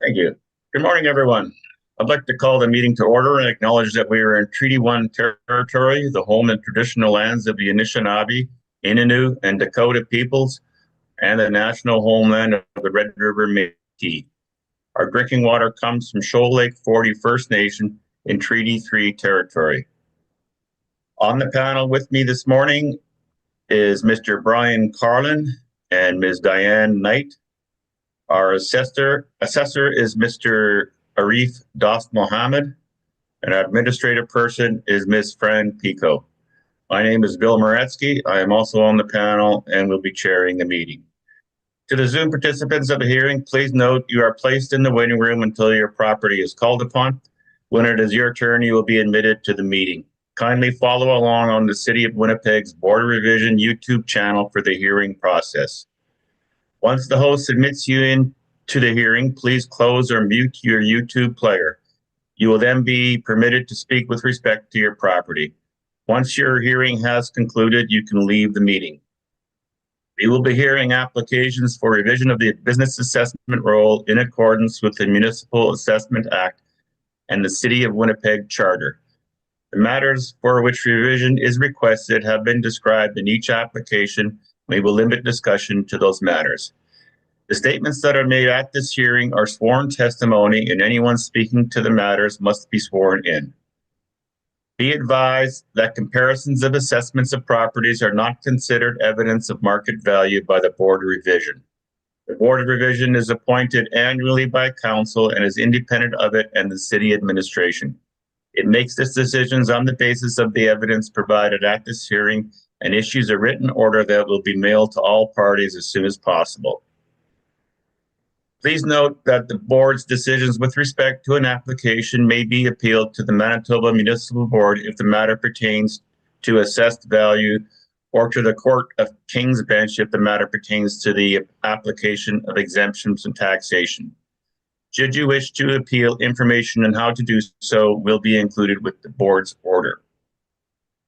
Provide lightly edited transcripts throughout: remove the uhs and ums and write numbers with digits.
Thank you. Good morning, everyone. I'd like to call the meeting to order and acknowledge that we are in Treaty 1 territory, the home and traditional lands of the Anishinaabe, Innu, and Dakota peoples, and the national homeland of the Red River Métis. Our drinking water comes from Shoal Lake 40 First Nation in Treaty 3 territory. On the panel with me this morning is Mr. Brian Carlin and Ms. Diane Knight. Our assessor is Mr. Arif Dost Mohammed, and our administrative person is Ms. Fran Pico. My name is Bill Moretsky. I am also on the panel and will be chairing the meeting. To the Zoom participants of the hearing, please note you are placed in the waiting room until your property is called upon. When it is your turn, you will be admitted to the meeting. Kindly follow along on the City of Winnipeg's Board Revision YouTube channel for the hearing process. Once the host admits you into the hearing, please close or mute your YouTube player. You will then be permitted to speak with respect to your property. Once your hearing has concluded, you can leave the meeting. We will be hearing applications for revision of the business assessment role in accordance with the Municipal Assessment Act and the City of Winnipeg Charter. The matters for which revision is requested have been described in each application. We will limit discussion to those matters. The statements that are made at this hearing are sworn testimony, and anyone speaking to the matters must be sworn in. Be advised that comparisons of assessments of properties are not considered evidence of market value by the Board of Revision. The Board of Revision is appointed annually by Council and is independent of it and the City Administration. It makes its decisions on the basis of the evidence provided at this hearing and issues a written order that will be mailed to all parties as soon as possible. Please note that the board's decisions with respect to an application may be appealed to the Manitoba Municipal Board if the matter pertains to assessed value, or to the Court of King's Bench if the matter pertains to the application of exemptions and taxation. Should you wish to appeal, information on how to do so will be included with the board's order.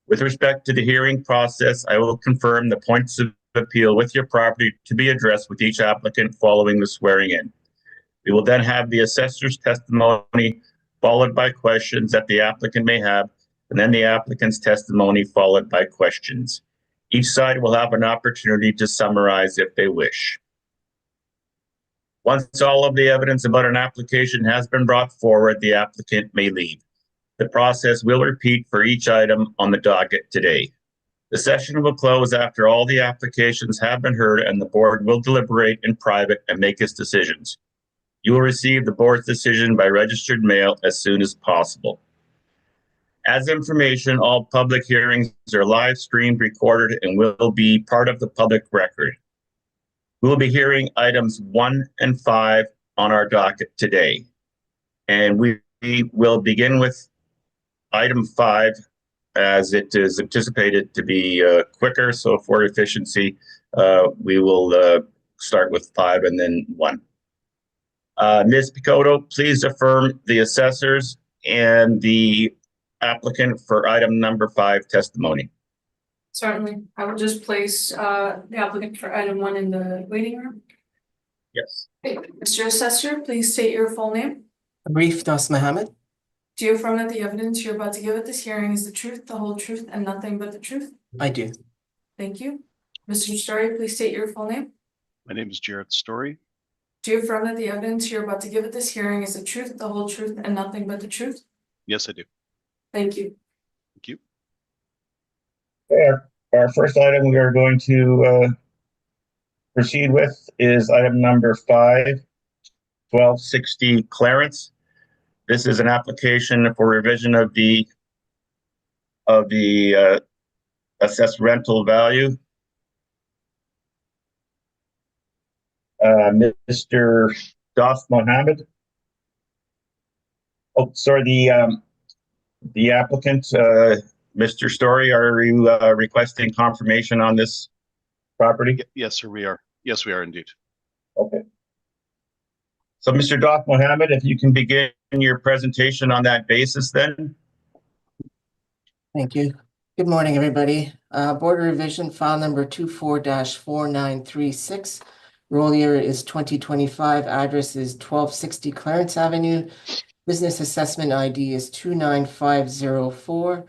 With respect to the hearing process, I will confirm the points of appeal with your property to be addressed with each applicant following the swearing in. We will then have the assessor's testimony followed by questions that the applicant may have, and then the applicant's testimony followed by questions. Each side will have an opportunity to summarize if they wish. Once all of the evidence about an application has been brought forward, the applicant may leave. The process will repeat for each item on the docket today. The session will close after all the applications have been heard, and the board will deliberate in private and make its decisions. You will receive the board's decision by registered mail as soon as possible. As information, all public hearings are live streamed, recorded, and will be part of the public record. We will be hearing items 1 and 5 on our docket today. And we will begin with item 5, as it is anticipated to be quicker. So for efficiency, we will start with 5 and then 1. Ms. Picotto, please affirm the assessors and the applicant for item number 5 testimony. Certainly. I will just place the applicant for item 1 in the waiting room. Yes. Okay. Mr. Assessor, please state your full name. Arif Dost Mohammed. Do you affirm that the evidence you're about to give at this hearing is the truth, the whole truth, and nothing but the truth? I do. Thank you. Mr. Story, please state your full name. My name is Jarrett Story. Do you affirm that the evidence you're about to give at this hearing is the truth, the whole truth, and nothing but the truth? Yes, I do. Thank you. Thank you. Our first item we are going to proceed with is item number 5, 1260 Clarence. This is an application for revision of the assessed rental value. Mr. Dost Mohammed. Oh, sorry, the applicant, Mr. Story, are you requesting confirmation on this property? Yes, sir, we are. Yes, we are indeed. Okay. So, Mr. Dost Mohammed, if you can begin your presentation on that basis then. Thank you. Good morning, everybody. Board Revision file number 24-4936, Roll year is 2025. Address is 1260 Clarence Avenue. Business assessment ID is 29504.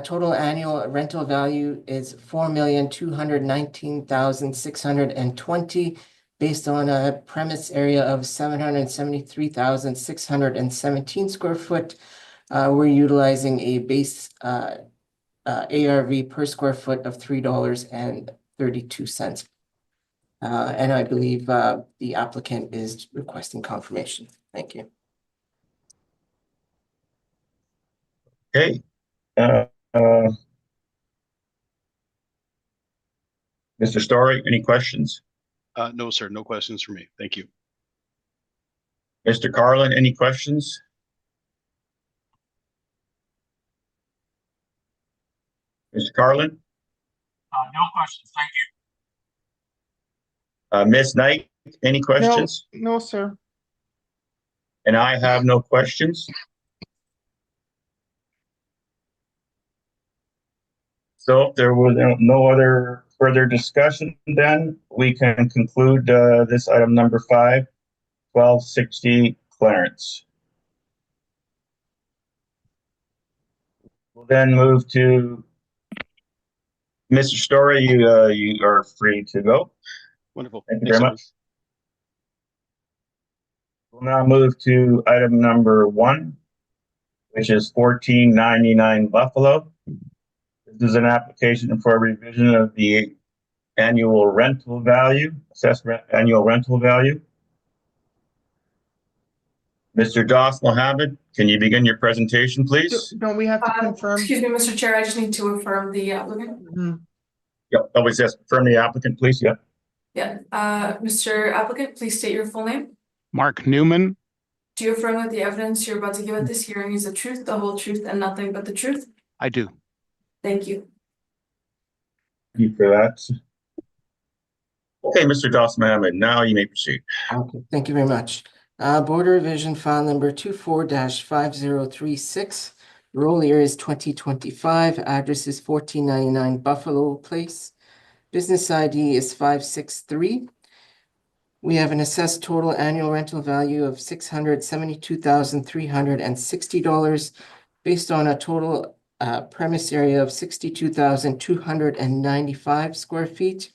Total annual rental value is 4,219,620 based on a premise area of 773,617 square foot. We're utilizing a base ARV per square foot of $3.32. And I believe the applicant is requesting confirmation. Thank you. Okay. Mr. Story, any questions? No, sir, no questions for me. Thank you. Mr. Carlin, any questions? Mr. Carlin? No questions, thank Ms. Knight, any questions? No, sir. And I have no questions. So if there was no other further discussion, then we can conclude this item number 5, 1260 Clarence. We'll then move to Mr. Story. You are free to go. Wonderful. Thank you Thanks, very much. We'll now move to item number 1, which is 1499 Buffalo. This is an application for a revision of the annual rental value, assessed annual rental value. Mr. Das Mohammed, can you begin your presentation, please? Don't we have to confirm? Excuse me, Mr. Chair, I just need to affirm the applicant. Mhm. Yep, always just confirm the applicant, please. Yeah. Yeah, Mr. Applicant, please state your full name. Mark Newman, Do you affirm that the evidence you're about to give at this hearing is the truth, the whole truth, and nothing but the truth? I do. Thank you. Thank you for that. Okay, Mr. Das Mohammed, now you may proceed. Okay, thank you very much. Board revision file number 24-5036. Roll year is 2025. Address is 1499 Buffalo Place. Business ID is 563. We have an assessed total annual rental value of $672,360 based on a total premise area of 62,295 square feet.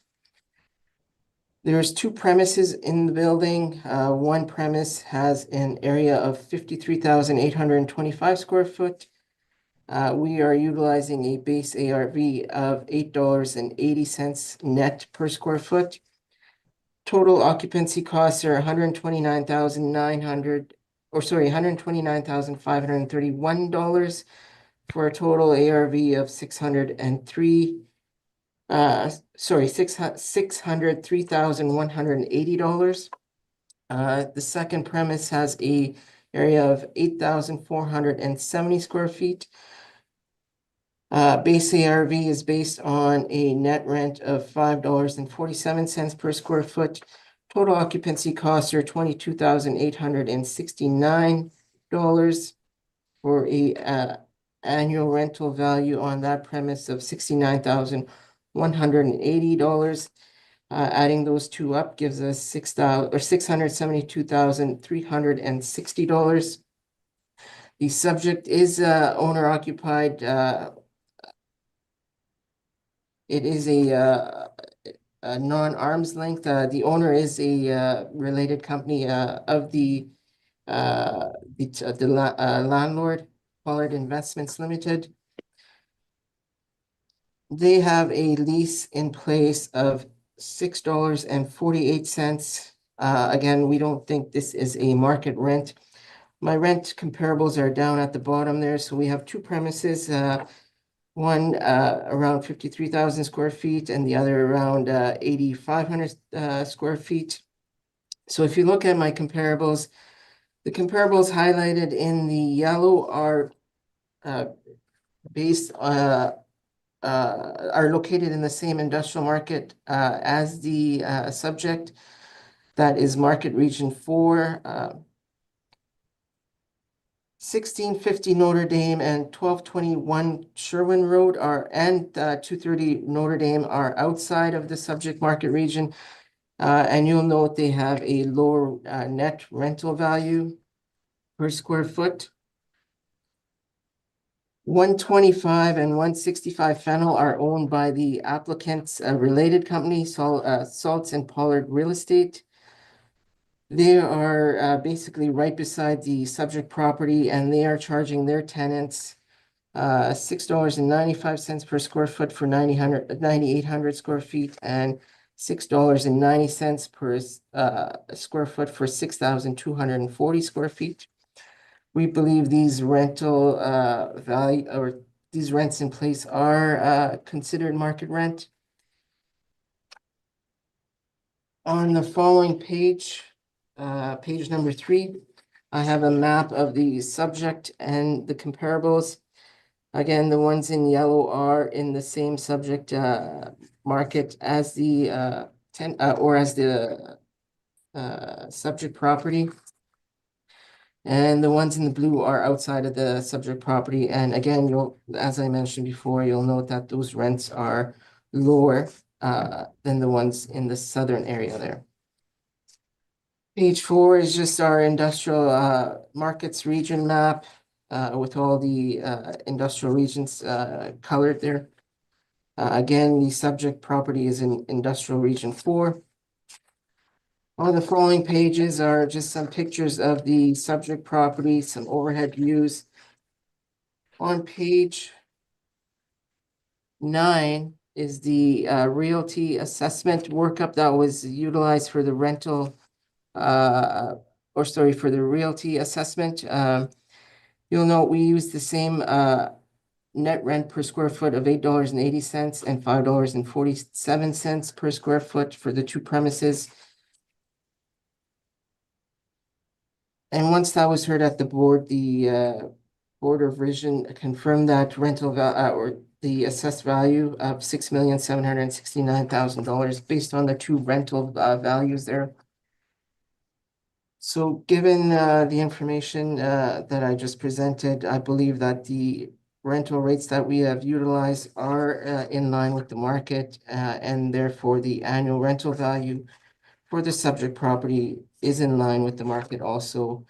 There's 2 premises in the building. One premise has an area of 53,825 square foot. We are utilizing a base ARV of $8.80 net per square foot. Total occupancy costs are $129,531 for a total ARV of $603,180. The second premise has a area of 8,470 square feet. Base ARV is based on a net rent of $5.47 per square foot. Total occupancy costs are $22,869 for a annual rental value on that premise of $69,180. Adding those two up gives us $672,360. The subject is owner occupied. It is a non-arm's length. The owner is a related company of the landlord, Pollard Investments Limited. They have a lease in place of $6.48. Again, we don't think this is a market rent. My rent comparables are down at the bottom there. So we have 2 premises, one around 53,000 square feet and the other around 8,500 square feet. So if you look at my comparables, the comparables highlighted in the yellow are are located in the same industrial market as the subject. That is market region 4. 1650 Notre Dame and 1221 Sherwin Road and 230 Notre Dame are outside of the subject market region. And you'll note they have a lower net rental value per square foot. 125 and 165 Fennel are owned by the applicant's related company, Salts and Pollard Real Estate. They are basically right beside the subject property, and they are charging their tenants $6.95 per square foot for 9,800 square feet, and $6.90 per square foot for 6,240 square feet. We believe these rental value, or these rents in place are considered market rent. On the following page, page number 3, I have a map of the subject and the comparables. Again, the ones in yellow are in the same subject market as the subject property. And the ones in the blue are outside of the subject property. And again, as I mentioned before, you'll note that those rents are lower than the ones in the southern area there. Page 4 is just our industrial markets region map with all the industrial regions colored there. Again, the subject property is in industrial region 4. On the following pages are just some pictures of the subject property, some overhead views. On page 9 is the realty assessment workup that was utilized for the rental, for the realty assessment. You'll note we use the same net rent per square foot of $8.80 and $5.47 per square foot for the two premises. And once that was heard at the board, the Board of Revision confirmed that rental or the assessed value of $6,769,000 based on the two rental values there. So given the information that I just presented, I believe that the rental rates that we have utilized are in line with the market, and therefore the annual rental value for the subject property is in line with the market also.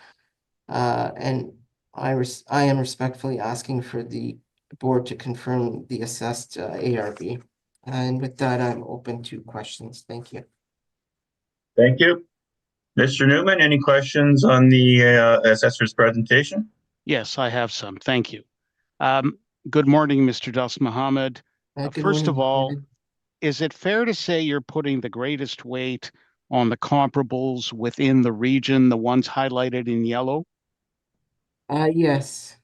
And I am respectfully asking for the board to confirm the assessed ARV. And with that, I'm open to questions. Thank you. Thank you. Mr. Newman, any questions on the assessor's presentation? Yes, I have some. Thank you. Good morning, Mr. Das Mohammed. Good First of morning, all, David. is it fair to say you're putting the greatest weight on the comparables within the region, the ones highlighted in yellow? Yes.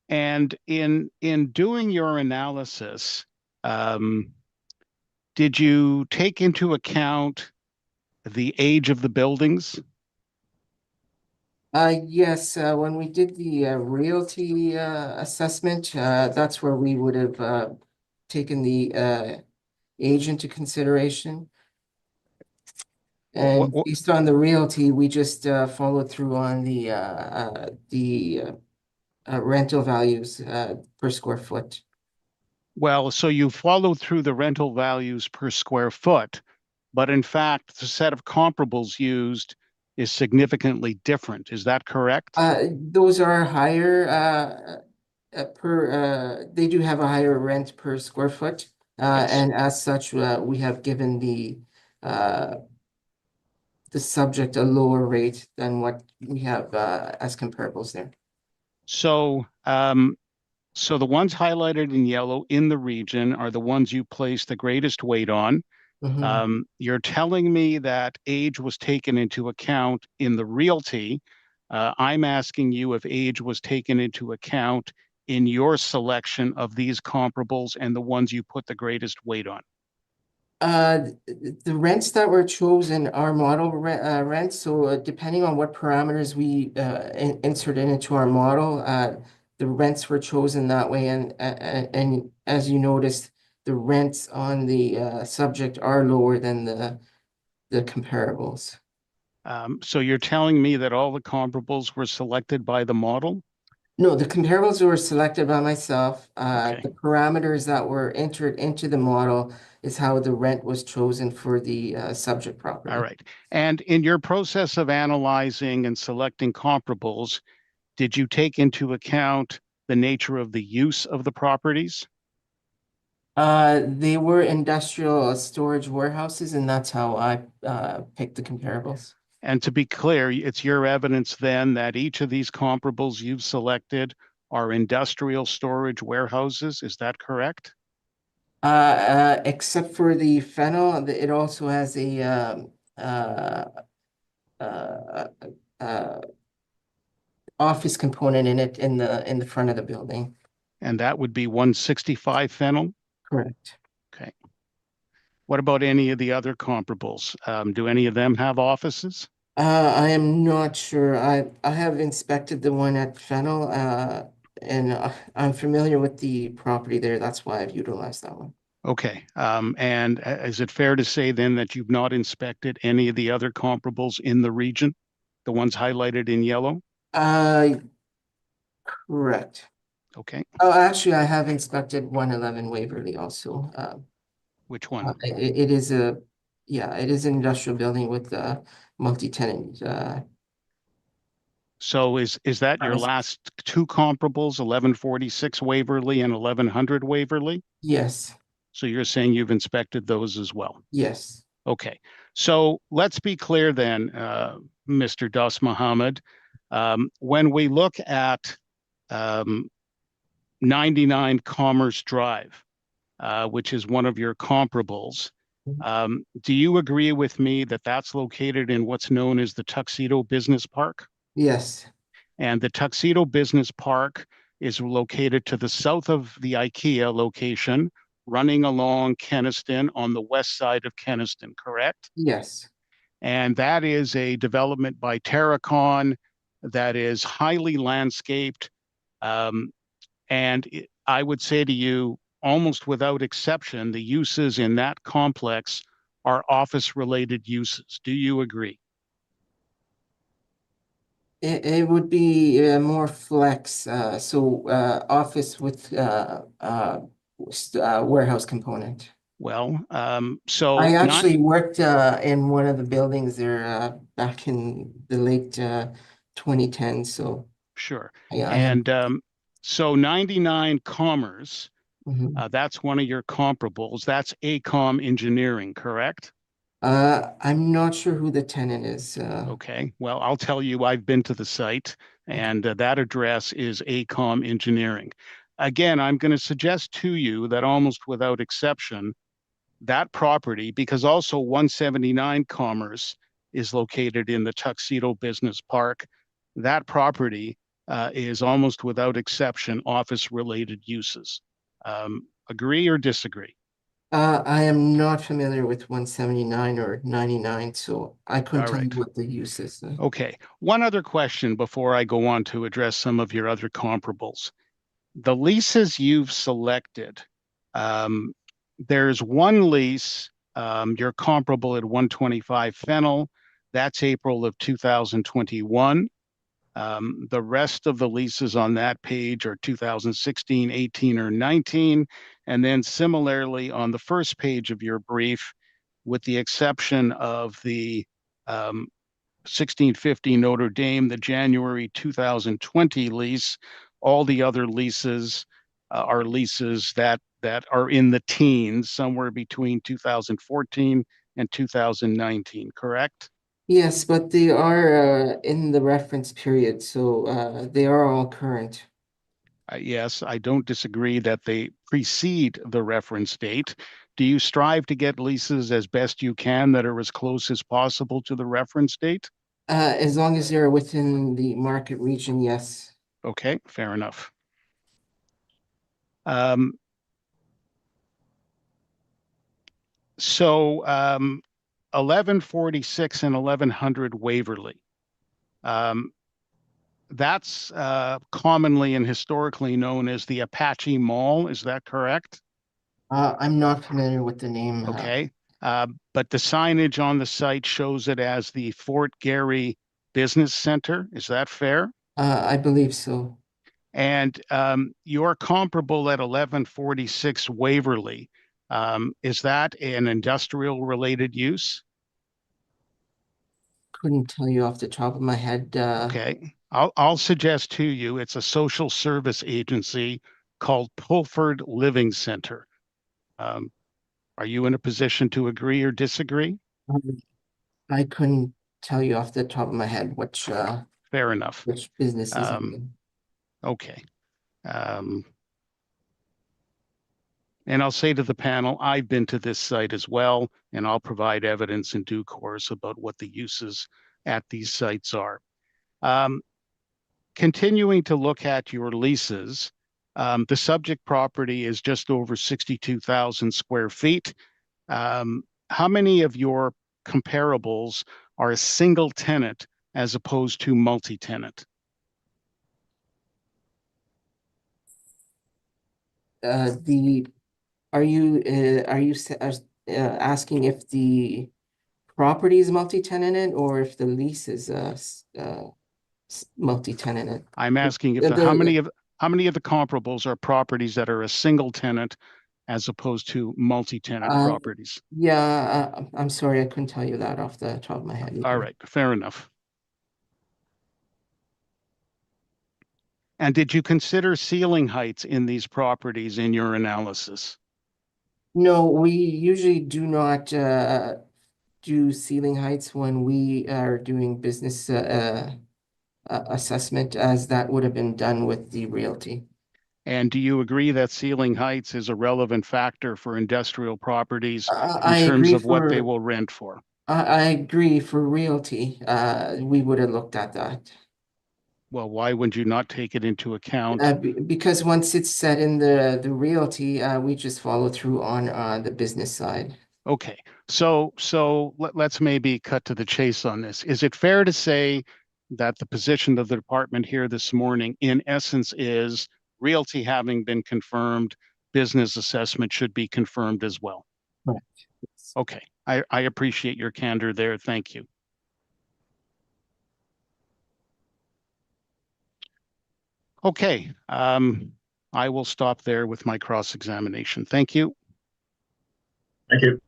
And in doing your analysis, did you take into account the age of the buildings? Yes, when we did the realty assessment, that's where we would have taken the age into consideration. And based on the realty, we just followed through on the rental values per square foot. Well, so you followed through the rental values per square foot, but in fact, the set of comparables used is significantly different. Is that correct? Those are higher they do have a higher rent per square foot. Yes. And as such, we have given the subject a lower rate than what we have as comparables there. So, so the ones highlighted in yellow in the region are the ones you place the greatest weight on. Mhm. You're telling me that age was taken into account in the realty. I'm asking you if age was taken into account in your selection of these comparables and the ones you put the greatest weight on. The rents that were chosen are model rents. So depending on what parameters we inserted into our model, the rents were chosen that way. And as you noticed, the rents on the subject are lower than the comparables. So you're telling me that all the comparables were selected by the model? No, the comparables were selected by myself. Okay. The parameters that were entered into the model is how the rent was chosen for the subject property. All right. And in your process of analyzing and selecting comparables, did you take into account the nature of the use of the properties? They were industrial storage warehouses, and that's how I picked the comparables. And to be clear, it's your evidence then that each of these comparables you've selected are industrial storage warehouses. Is that correct? Except for the fennel, it also has a uh, uh, office component in it in the front of the building. And that would be 165 Fennel? Correct. Okay. What about any of the other comparables? Do any of them have offices? I am not sure. I have inspected the one at Fennel, and I'm familiar with the property there. That's why I've utilized that one. Okay. And is it fair to say then that you've not inspected any of the other comparables in the region, the ones highlighted in yellow? Uh, correct. Okay. Oh, actually, I have inspected 111 Waverly also. Which one? It is yeah, it is an industrial building with multi-tenant. So is that your Premises. last two comparables, 1146 Waverly and 1100 Waverly? Yes, So you're saying you've inspected those as well? yes. Okay. So let's be clear then, Mr. Das Muhammad. When we look at 99 Commerce Drive, which is one of your comparables, do you agree with me that that's located in what's known as the Tuxedo Business Park? Yes, And the Tuxedo Business Park is located to the south of the IKEA location, running along Kenniston on the west side of Kenniston, correct? yes. And that is a development by Terracon that is highly landscaped. And I would say to you, almost without exception, the uses in that complex are office-related uses. Do you agree? It would be more flex, so office with warehouse component. Well, I so not actually worked in one of the buildings there back in the late 2010. So sure. I am. And so 99 Commerce, Mhm. that's one of your comparables. That's ACOM Engineering, correct? I'm not sure who the tenant is. Okay. Well, I'll tell you, I've been to the site, Okay. and that address is ACOM Engineering. Again, I'm going to suggest to you that almost without exception, that property, because also 179 Commerce is located in the Tuxedo Business Park, that property is almost without exception office-related uses. Agree or disagree? I am not familiar with 179 or 99, so I couldn't All tell you right. what the use is. Okay. One other question before I go on to address some of your other comparables. The leases you've selected, um, there's one lease, you're comparable at 125 Fennel. That's April of 2021. The rest of the leases on that page are 2016, 18, or 19. And then similarly on the first page of your brief, with the exception of the 1650 Notre Dame, the January 2020 lease, all the other leases are leases that are in the teens, somewhere between 2014 and 2019, correct? Yes, but they are in the reference period, so they are all current. Yes, I don't disagree that they precede the reference date. Do you strive to get leases as best you can that are as close as possible to the reference date? As long as they're within the market region, yes. Okay, fair enough. Um, so 1146 and 1100 Waverly. Um, that's commonly and historically known as the Apache Mall. Is that correct? I'm not familiar with the name. Okay. But the signage on the site shows it as the Fort Garry Business Center. Is that fair? I believe so. And your comparable at 1146 Waverly, is that an industrial related use? Couldn't tell you off the top of my head. Okay, I'll suggest to you it's a social service agency called Pulford Living Center. Are you in a position to agree or disagree? I couldn't tell you off the top of my head Fair enough. which business is it Um, in. Okay. And I'll say to the panel, I've been to this site as well, and I'll provide evidence in due course about what the uses at these sites are. Continuing to look at your leases, the subject property is just over 62,000 square feet. How many of your comparables are a single tenant as opposed to multi-tenant? Are you asking if the property is multi-tenanted or if the lease is multi-tenanted? I'm asking if how many of the comparables are properties that are a single tenant as opposed to multi-tenant properties? Yeah, I'm sorry, I couldn't tell you that off the top of my head. All right, fair enough. And did you consider ceiling heights in these properties in your analysis? No, we usually do not do ceiling heights when we are doing business assessment, as that would have been done with the realty. And do you agree that ceiling heights is a relevant factor for industrial properties I in terms agree of what they for will rent for? I agree for realty. We would have looked at that. Well, why would you not take it into account? Because once it's set in the realty, we just follow through on the business side. Okay, so let's maybe cut to the chase on this. Is it fair to say that the position of the department here this morning, in essence, is realty having been confirmed, business assessment should be confirmed as well? Correct. Okay, I appreciate your candor there. Thank you. Okay, I will stop there with my cross-examination. Thank you. Thank you.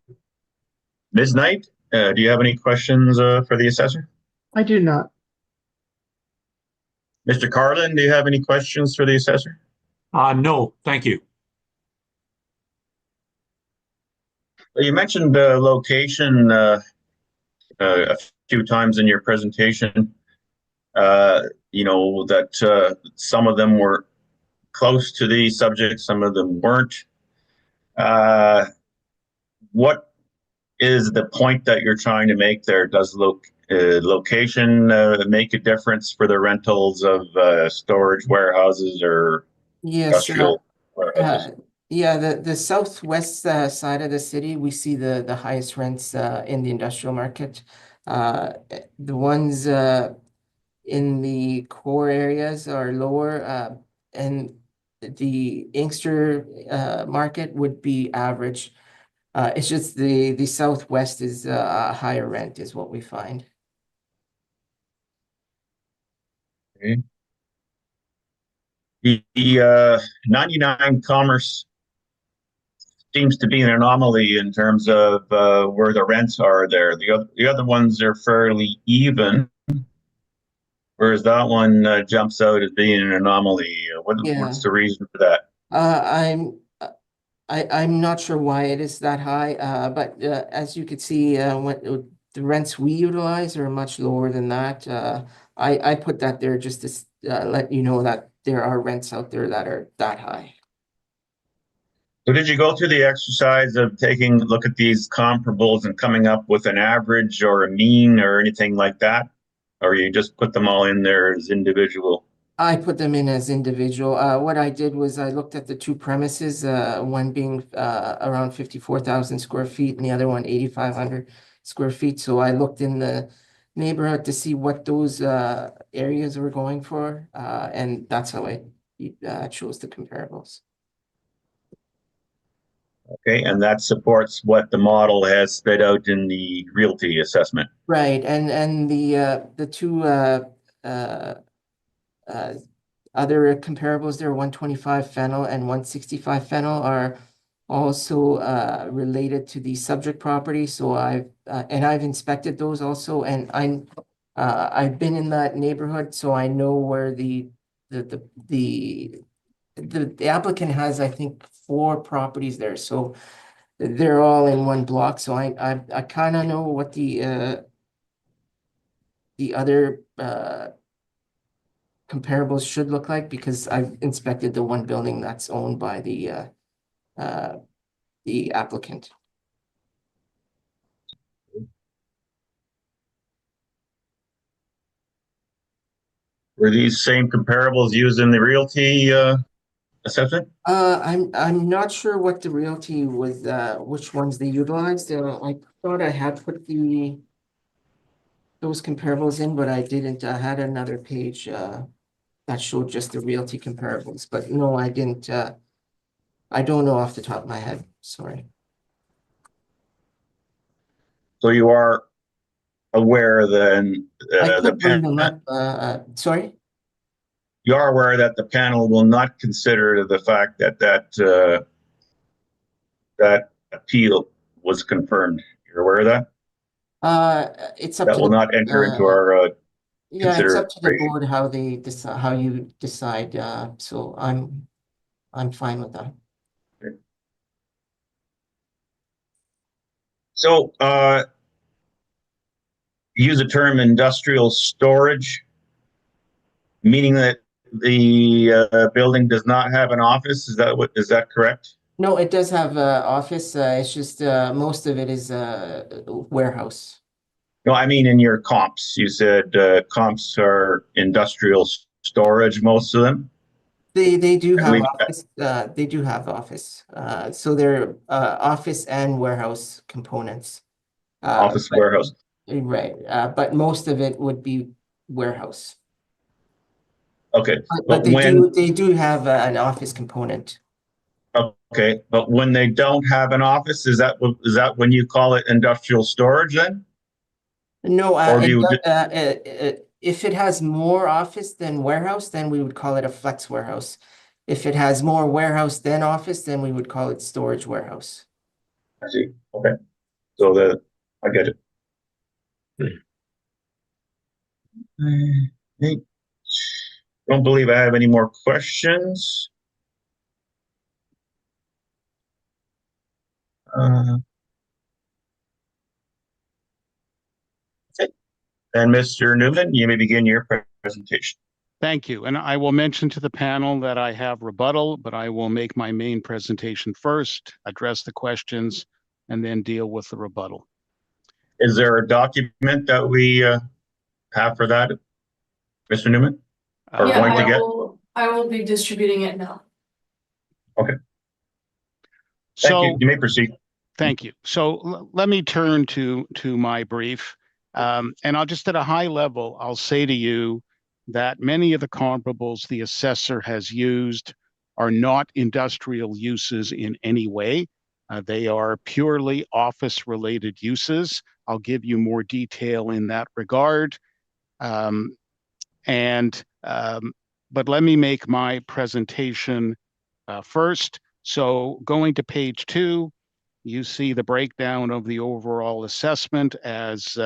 Ms. Knight, do you have any questions for the assessor? I do not. Mr. Carlin, do you have any questions for the assessor? No, thank you. Well, you mentioned location a few times in your presentation. You know, that some of them were close to the subject, some of them weren't. What is the point that you're trying to make there? Does location make a difference for the rentals of storage warehouses or Yes, industrial warehouses? yeah, the southwest side of the city, we see the highest rents in the industrial market. The ones in the core areas are lower, and the Inkster market would be average. It's just the southwest is a higher rent is what we find. Okay. The 99 Commerce seems to be an anomaly in terms of where the rents are there. The other ones are fairly even, whereas that one jumps out as being an anomaly. Yeah. What's the reason for that? I'm not sure why it is that high, but as you could see, when the rents we utilize are much lower than that. I put that there just to let you know that there are rents out there that are that high. So did you go through the exercise of taking a look at these comparables and coming up with an average or a mean or anything like that? Or you just put them all in there as individual? I put them in as individual. What I did was I looked at the two premises, one being around 54,000 square feet and the other one 8,500 square feet. So I looked in the neighborhood to see what those areas were going for, and that's how I chose the comparables. Okay, and that supports what the model has spit out in the realty assessment. Right, and the two other comparables there, 125 Fennel and 165 Fennel are also related to the subject property. So I've inspected those also, and I've been in that neighborhood, so I know where the applicant has, I think, 4 properties there. So they're all in one block. So I kind of know what the other comparables should look like, because I've inspected the one building that's owned by the applicant. Were these same comparables used in the realty assessment? I'm not sure what the realty was, which ones they utilized. I thought I had put those comparables in, but I didn't. I had another page that showed just the realty comparables, but no, I didn't. I don't know off the top of my head. Sorry. So you are aware then I the could bring them up. Sorry. you are aware that the panel will not consider the fact that that appeal was confirmed. You're aware of that? It's up That to will the not enter into our yeah, it's up to the consideration. board how they decide, how you decide. So I'm fine with that. So use the term industrial storage, meaning that the building does not have an office. Is that correct? No, it does have a office. It's just most of it is warehouse. No, I mean in your comps. You said comps are industrial storage, most of them. They do I have believe office. They do have office. So they're office and warehouse components. office But warehouse. right. But most of it would be warehouse. Okay, But but they do have an office component. okay, but when they don't have an office, is that when you call it industrial storage then? No, Or do you if it has more office than warehouse, then we would call it a flex warehouse. If it has more warehouse than office, then we would call it storage warehouse. I see. Okay, so I get it. I don't believe I have any more questions. Uh, okay. And Mr. Newman, you may begin your presentation. Thank you. And I will mention to the panel that I have rebuttal, but I will make my main presentation first, address the questions, and then deal with the rebuttal. Is there a document that we have for that, Mr. Newman? Or Yeah, going to get? I will be distributing it now. Okay. Thank you. So, You may proceed. thank you. So let me turn to my brief. And I'll just at a high level, I'll say to you that many of the comparables the assessor has used are not industrial uses in any way. They are purely office-related uses. I'll give you more detail in that regard. But let me make my presentation first. So going to page 2, you see the breakdown of the overall assessment as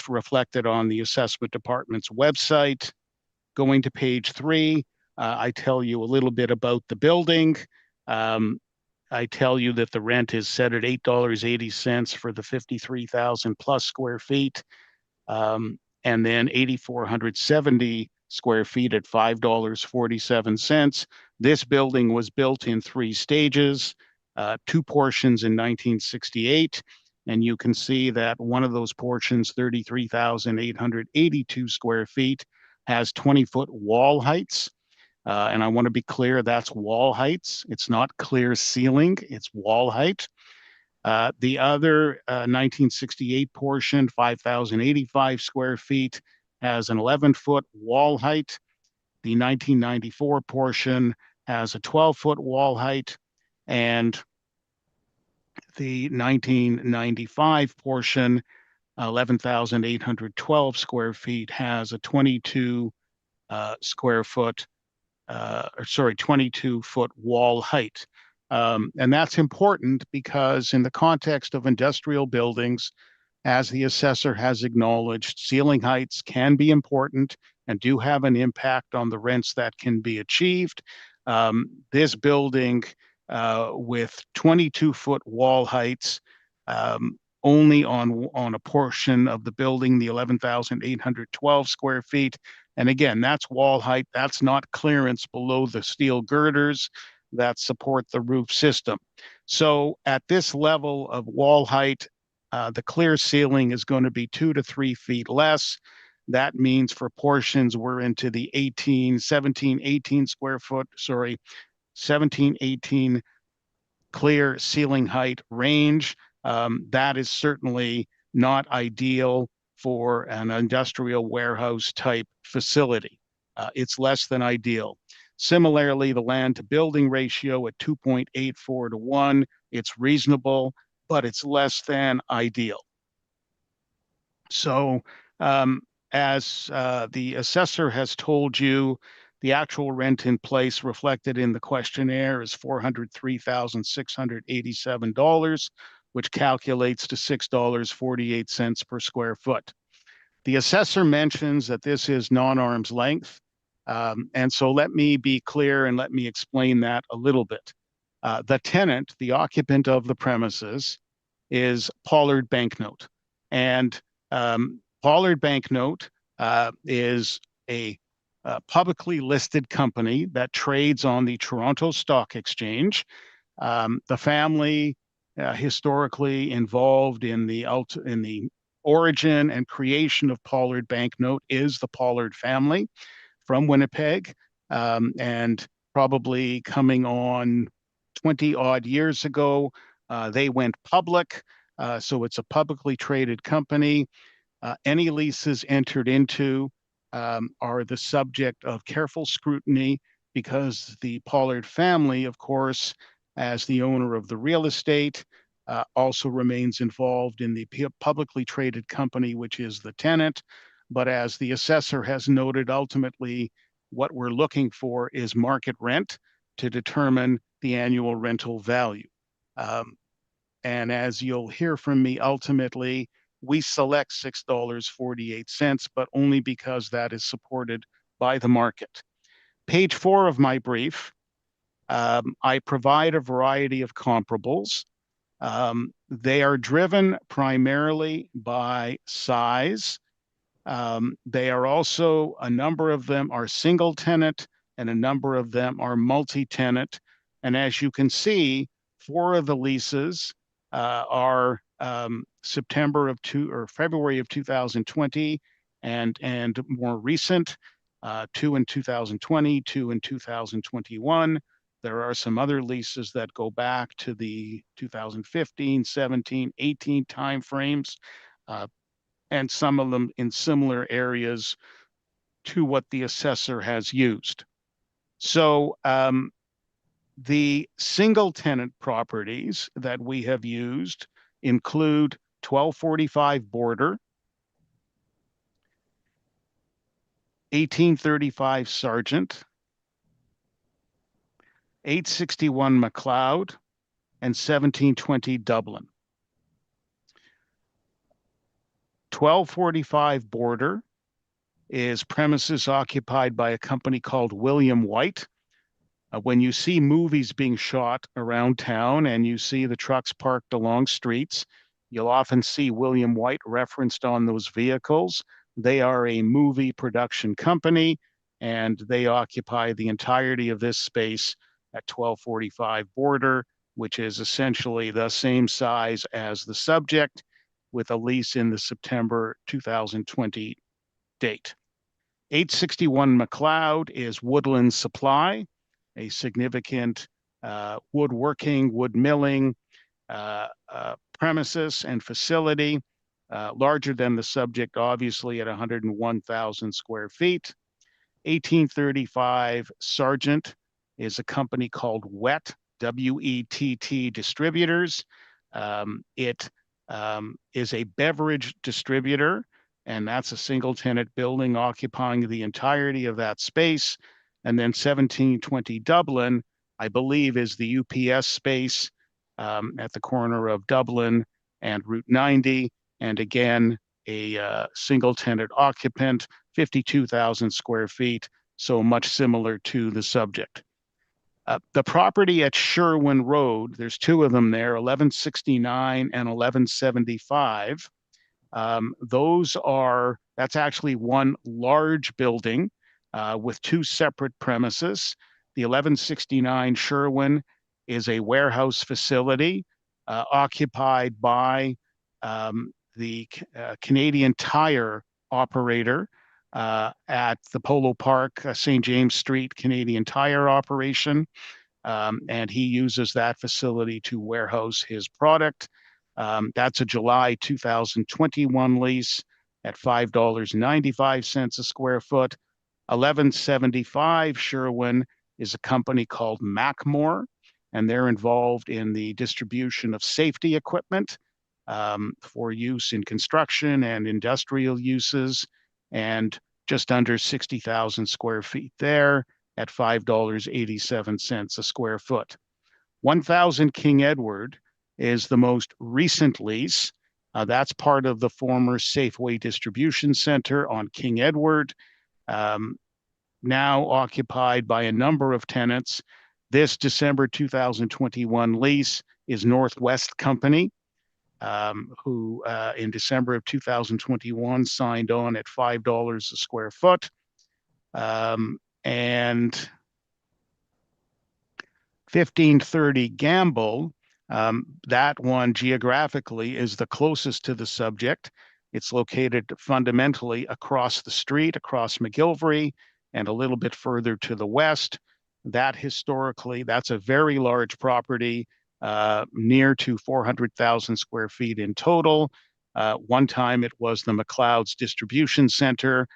reflected on the assessment department's website. Going to page 3, I tell you a little bit about the building. I tell you that the rent is set at $8.80 for the 53,000 plus square feet, and then 8,470 square feet at $5.47. This building was built in 3 stages, 2 portions in 1968. And you can see that one of those portions, 33,882 square feet, has 20-foot wall heights. And I want to be clear, that's wall heights. It's not clear ceiling, it's wall height. The other 1968 portion, 5,085 square feet, has an 11-foot wall height. The 1994 portion has a 12-foot wall height, and the 1995 portion, 11,812 square feet, has a 22 square foot, 22-foot wall height. And that's important because in the context of industrial buildings, as the assessor has acknowledged, ceiling heights can be important and do have an impact on the rents that can be achieved. This building with 22-foot wall heights, only on a portion of the building, the 11,812 square feet. And again, that's wall height. That's not clearance below the steel girders that support the roof system. So at this level of wall height, the clear ceiling is going to be 2 to 3 feet less. That means for portions we're into the 17, 18 square foot, 17, 18 clear ceiling height range. That is certainly not ideal for an industrial warehouse type facility. It's less than ideal. Similarly, the land to building ratio at 2.84 to 1, it's reasonable, but it's less than ideal. So as the assessor has told you, the actual rent in place reflected in the questionnaire is $403,687, which calculates to $6.48 per square foot. The assessor mentions that this is non-arm's length. And so let me be clear and let me explain that a little bit. The tenant, the occupant of the premises, is Pollard Banknote. And Pollard Banknote is a publicly listed company that trades on the Toronto Stock Exchange. The family historically involved in the origin and creation of Pollard Banknote is the Pollard family from Winnipeg, and probably coming on 20 odd years ago, they went public. So it's a publicly traded company. Any leases entered into are the subject of careful scrutiny because the Pollard family, of course, as the owner of the real estate, also remains involved in the publicly traded company, which is the tenant. But as the assessor has noted, ultimately, what we're looking for is market rent to determine the annual rental value. And as you'll hear from me, ultimately, we select $6.48, but only because that is supported by the market. Page 4 of my brief, I provide a variety of comparables. They are driven primarily by size. They are also, a number of them are single tenant and a number of them are multi-tenant. And as you can see, 4 of the leases are February of 2020 and more recent, 2 in 2020, 2 in 2021. There are some other leases that go back to the 2015, 17, 18 timeframes, and some of them in similar areas to what the assessor has used. So the single tenant properties that we have used include 1245 Border, 1835 Sargent, 861 McLeod, and 1720 Dublin. 1245 Border is premises occupied by a company called William White. When you see movies being shot around town and you see the trucks parked along streets, you'll often see William White referenced on those vehicles. They are a movie production company, and they occupy the entirety of this space at 1245 Border, which is essentially the same size as the subject, with a lease in the September 2020 date. 861 McLeod is Woodland Supply, a significant woodworking, wood milling premises and facility, larger than the subject, obviously at 101,000 square feet. 1835 Sargent is a company called WETT, W-E-T-T Distributors. It is a beverage distributor and that's a single tenant building occupying the entirety of that space. And then 1720 Dublin, I believe, is the UPS space at the corner of Dublin and Route 90. And again, a single tenant occupant, 52,000 square feet, so much similar to the subject. The property at Sherwin Road, there's two of them there, 1169 and 1175. That's actually one large building with two separate premises. The 1169 Sherwin is a warehouse facility occupied by the Canadian Tire operator at the Polo Park, St. James Street Canadian Tire operation. And he uses that facility to warehouse his product. That's a July 2021 lease at $5.95 a square foot. 1175 Sherwin is a company called Macmore, and they're involved in the distribution of safety equipment for use in construction and industrial uses, and just under 60,000 square feet there at $5.87 a square foot. 1000 King Edward is the most recent lease. That's part of the former Safeway Distribution Center on King Edward, now occupied by a number of tenants. This December 2021 lease is Northwest Company, who in December of 2021 signed on at $5 a square foot. And 1530 Gamble, that one geographically is the closest to the subject. It's located fundamentally across the street, across McGilvery, and a little bit further to the west. That historically, that's a very large property, near to 400,000 square feet in total. One time it was the McLeod's distribution center.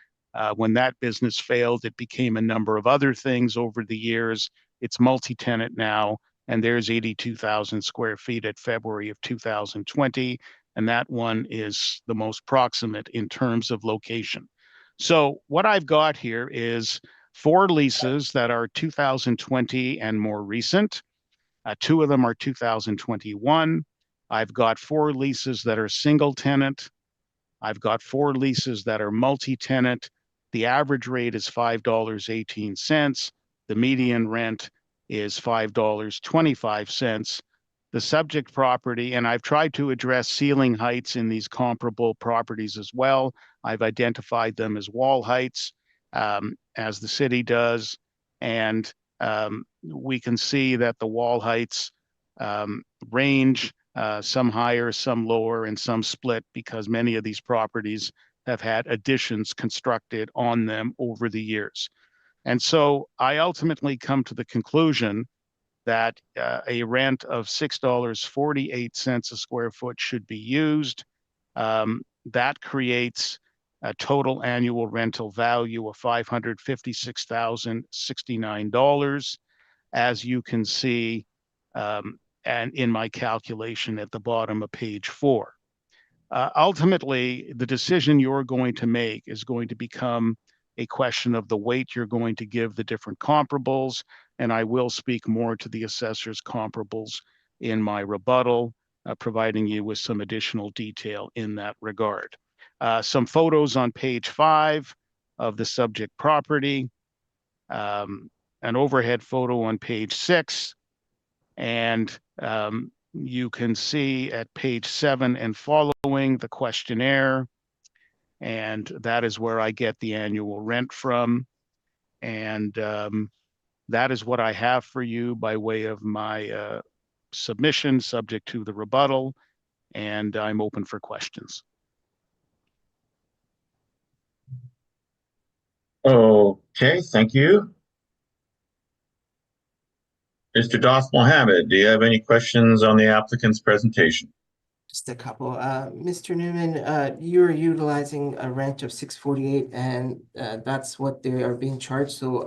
When that business failed, it became a number of other things over the years. It's multi-tenant now, and there's 82,000 square feet at February of 2020, and that one is the most proximate in terms of location. So what I've got here is 4 leases that are 2020 and more recent. 2 of them are 2021. I've got 4 leases that are single tenant. I've got 4 leases that are multi-tenant. The average rate is $5.18. The median rent is $5.25. The subject property, and I've tried to address ceiling heights in these comparable properties as well. I've identified them as wall heights, as the city does. And we can see that the wall heights range, some higher, some lower, and some split, because many of these properties have had additions constructed on them over the years. And so I ultimately come to the conclusion that a rent of $6.48 a square foot should be used. That creates a total annual rental value of $556,069, as you can see, and in my calculation at the bottom of page 4. Ultimately, the decision you're going to make is going to become a question of the weight you're going to give the different comparables, and I will speak more to the assessor's comparables in my rebuttal, providing you with some additional detail in that regard. Some photos on page 5 of the subject property, an overhead photo on page 6, and you can see at page 7 and following the questionnaire, and that is where I get the annual rent from. And that is what I have for you by way of my submission, subject to the rebuttal, and I'm open for questions. Okay, thank you. Mr. Doff Mohammed, do you have any questions on the applicant's presentation? Just a couple. Mr. Newman, you're utilizing a rent of $6.48, and that's what they are being charged. So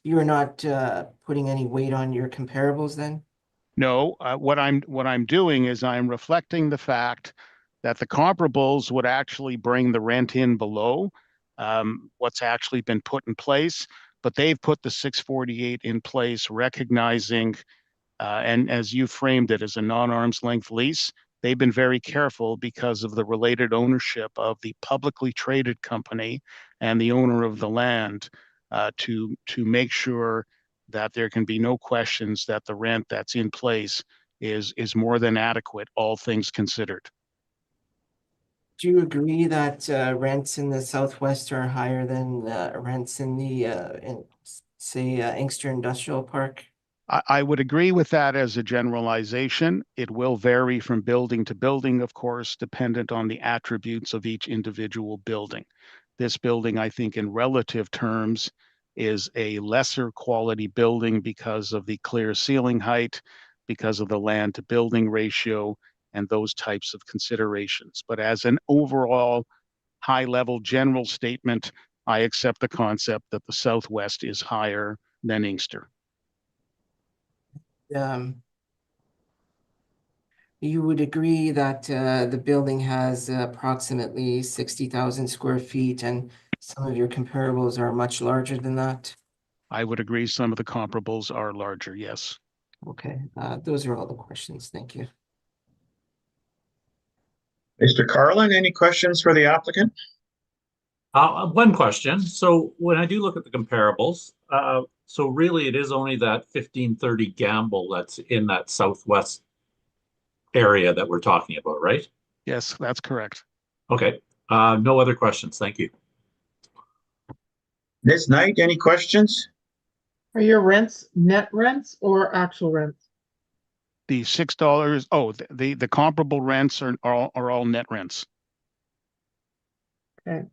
you're not putting any weight on your comparables then? No, what I'm doing is I'm reflecting the fact that the comparables would actually bring the rent in below what's actually been put in place, but they've put the 648 in place, recognizing, and as you framed it as a non-arm's length lease, they've been very careful because of the related ownership of the publicly traded company and the owner of the land to make sure that there can be no questions that the rent that's in place is more than adequate, all things considered. Do you agree that rents in the Southwest are higher than rents in the, say, Inkster Industrial Park? I would agree with that as a generalization. It will vary from building to building, of course, dependent on the attributes of each individual building. This building, I think, in relative terms, is a lesser quality building because of the clear ceiling height, because of the land to building ratio, and those types of considerations. But as an overall high level general statement, I accept the concept that the Southwest is higher than Inkster. You would agree that the building has approximately 60,000 square feet, and some of your comparables are much larger than that? I would agree some of the comparables are larger, yes. Okay, those are all the questions. Thank you. Mr. Carlin, any questions for the applicant? One question. So when I do look at the comparables, so really it is only that 1530 Gamble that's in that Southwest area that we're talking about, right? Yes, that's correct. Okay. No other questions. Thank you. Ms. Knight, any questions? Are your rents net rents or actual rents? The $6, oh, the comparable rents are all net rents. Okay.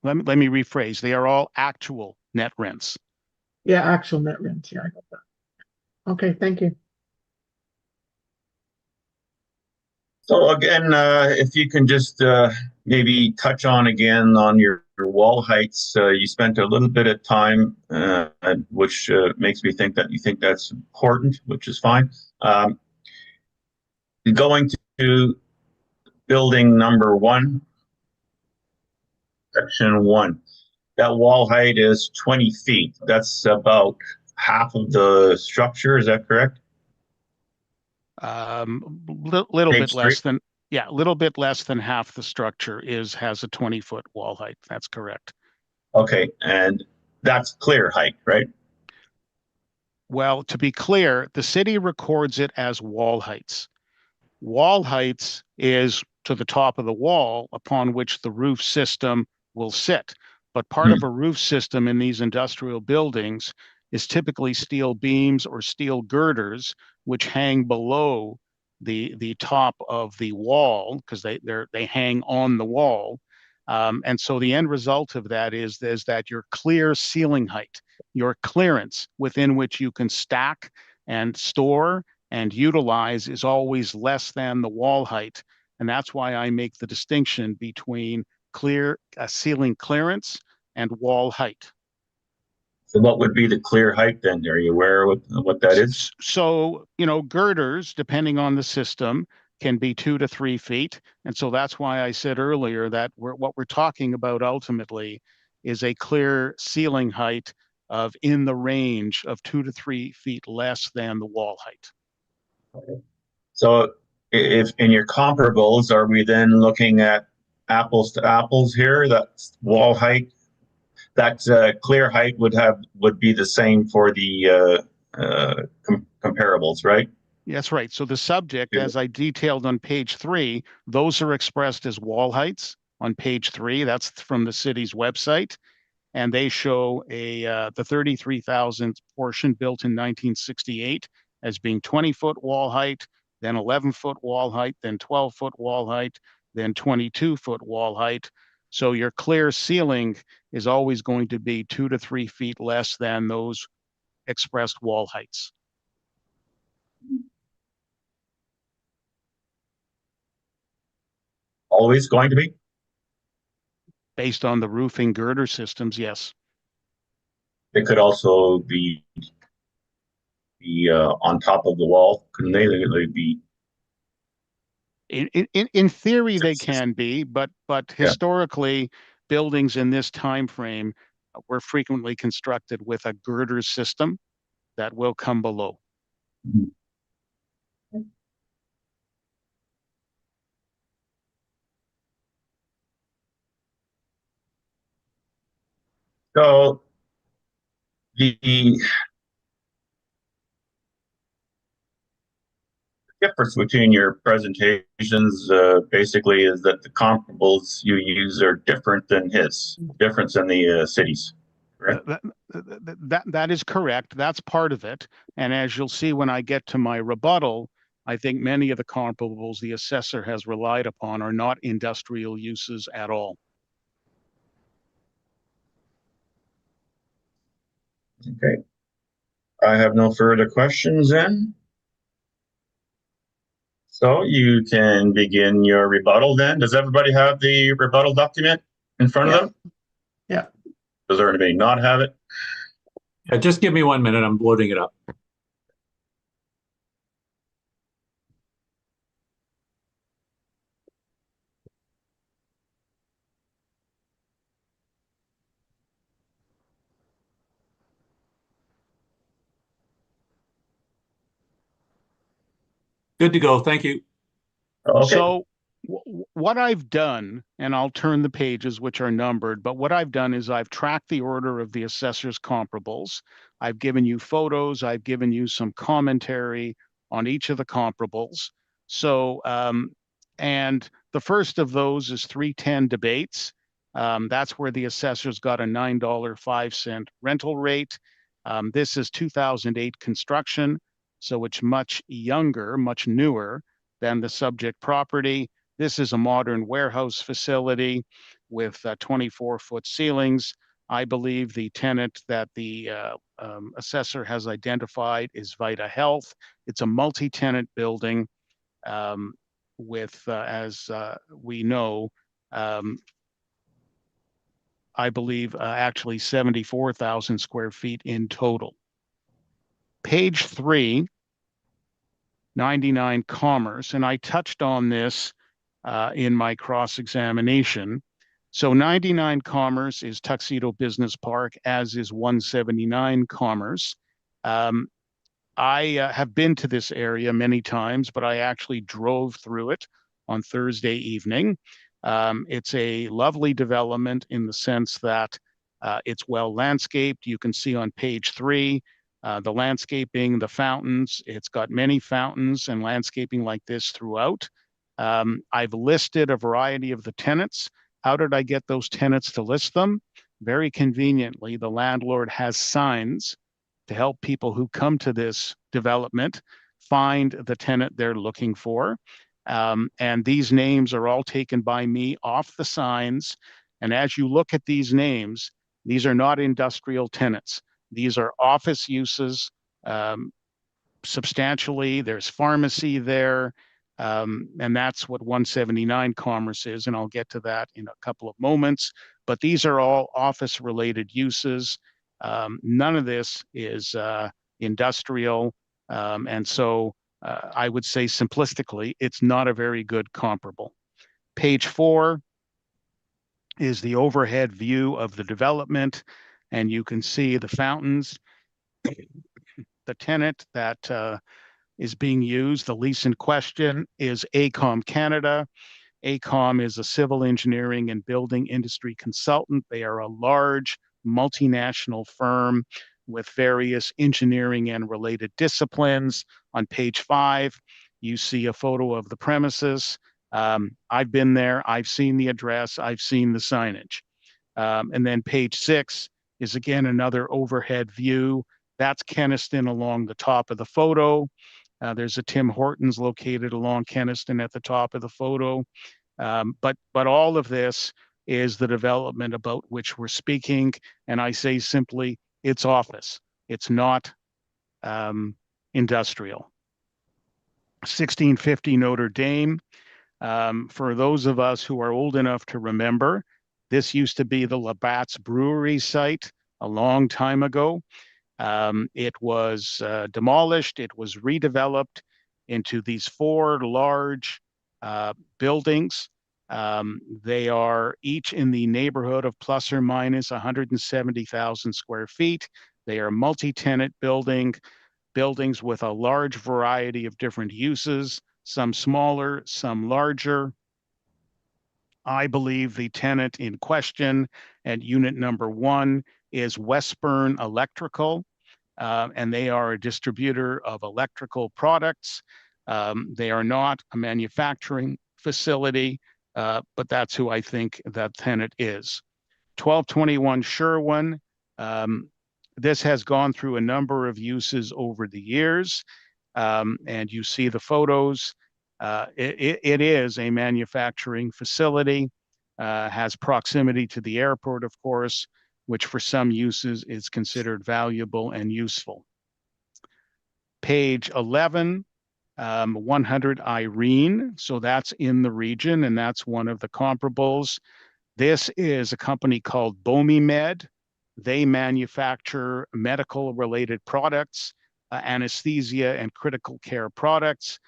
Let me rephrase. They are all actual net rents. Yeah, actual net rents. Yeah, I got that. Okay, thank you. So again, if you can just maybe touch on again on your wall heights. You spent a little bit of time, which makes me think that you think that's important, which is fine. Going to building number 1, section 1, that wall height is 20 feet. That's about half of the structure. Is that correct? Little Page bit less 3. than, yeah, a little bit less than half the structure has a 20-foot wall height. That's correct. Okay, and that's clear height, right? Well, to be clear, the city records it as wall heights. Wall heights is to the top of the wall upon which the roof system will sit. But part of a roof system in these industrial buildings is typically steel beams or steel girders, which hang below the top of the wall because they hang on the wall. And so the end result of that is that your clear ceiling height, your clearance within which you can stack and store and utilize is always less than the wall height. And that's why I make the distinction between clear ceiling clearance and wall height. So what would be the clear height then? Are you aware of what that is? So, girders, depending on the system, can be 2 to 3 feet. And so that's why I said earlier that what we're talking about ultimately is a clear ceiling height of in the range of 2 to 3 feet less than the wall height. Okay. So if in your comparables, are we then looking at apples to apples here? That wall height, that clear height would be the same for the comparables, right? That's right. So the subject, as I detailed on page 3, those are expressed as wall heights on page 3. That's from the city's website. And they show the 33,000 portion built in 1968 as being 20-foot wall height, then 11-foot wall height, then 12-foot wall height, then 22-foot wall height. So your clear ceiling is always going to be 2 to 3 feet less than those expressed wall heights. Always going to be? Based on the roofing girder systems, yes. It could also be on top of the wall, couldn't they? They'd be In theory, they can be, but Yeah. historically, buildings in this time frame were frequently constructed with a girder system that will come below. So the difference between your presentations basically is that the comparables you use are different than his, difference in the cities, correct? That is correct. That's part of it. And as you'll see when I get to my rebuttal, I think many of the comparables the assessor has relied upon are not industrial uses at all. Okay. I have no further questions then. So you can begin your rebuttal then. Does everybody have the rebuttal document in front of Yeah. them? Yeah. Does there anybody not have it? Yeah, just give me 1 minute. I'm loading it up. Good to go. Thank you. Okay. So what I've done, and I'll turn the pages which are numbered, but what I've done is I've tracked the order of the assessor's comparables. I've given you photos, I've given you some commentary on each of the comparables. So, and the first of those is 310 debates. That's where the assessor's got a $9.05 rental rate. This is 2008 construction, so it's much younger, much newer than the subject property. This is a modern warehouse facility with 24-foot ceilings. I believe the tenant that the assessor has identified is Vita Health. It's a multi-tenant building with, as we know, I believe actually 74,000 square feet in total. Page 3, 99 Commerce, and I touched on this in my cross-examination. So 99 Commerce is Tuxedo Business Park, as is 179 Commerce. I have been to this area many times, but I actually drove through it on Thursday evening. It's a lovely development in the sense that it's well landscaped. You can see on page 3, the landscaping, the fountains. It's got many fountains and landscaping like this throughout. I've listed a variety of the tenants. How did I get those tenants to list them? Very conveniently, the landlord has signs to help people who come to this development find the tenant they're looking for. And these names are all taken by me off the signs. And as you look at these names, these are not industrial tenants. These are office uses substantially. There's pharmacy there. And that's what 179 Commerce is. And I'll get to that in a couple of moments. But these are all office related uses. None of this is industrial. And so I would say simplistically, it's not a very good comparable. Page 4 is the overhead view of the development. And you can see the fountains, the tenant that is being used. The lease in question is AECOM Canada. AECOM is a civil engineering and building industry consultant. They are a large multinational firm with various engineering and related disciplines. On page 5, you see a photo of the premises. I've been there. I've seen the address. I've seen the signage. And then page 6 is again another overhead view. That's Kenaston along the top of the photo. There's a Tim Hortons located along Kenaston at the top of the photo. But all of this is the development about which we're speaking. And I say simply, it's office. It's not industrial. 1650 Notre Dame. For those of us who are old enough to remember, this used to be the Labatt's Brewery site a long time ago. It was demolished. It was redeveloped into these 4 large buildings. They are each in the neighborhood of plus or minus 170,000 square feet. They are multi-tenant buildings with a large variety of different uses, some smaller, some larger. I believe the tenant in question at unit number 1 is Westburn Electrical, and they are a distributor of electrical products. They are not a manufacturing facility, but that's who I think that tenant is. 1221 Sherwin. This has gone through a number of uses over the years, and you see the photos. It is a manufacturing facility, has proximity to the airport, of course, which for some uses is considered valuable and useful. Page 11, 100 Irene. So that's in the region, and that's one of the comparables. This is a company called Bomimed. They manufacture medical-related products, anesthesia and critical care products.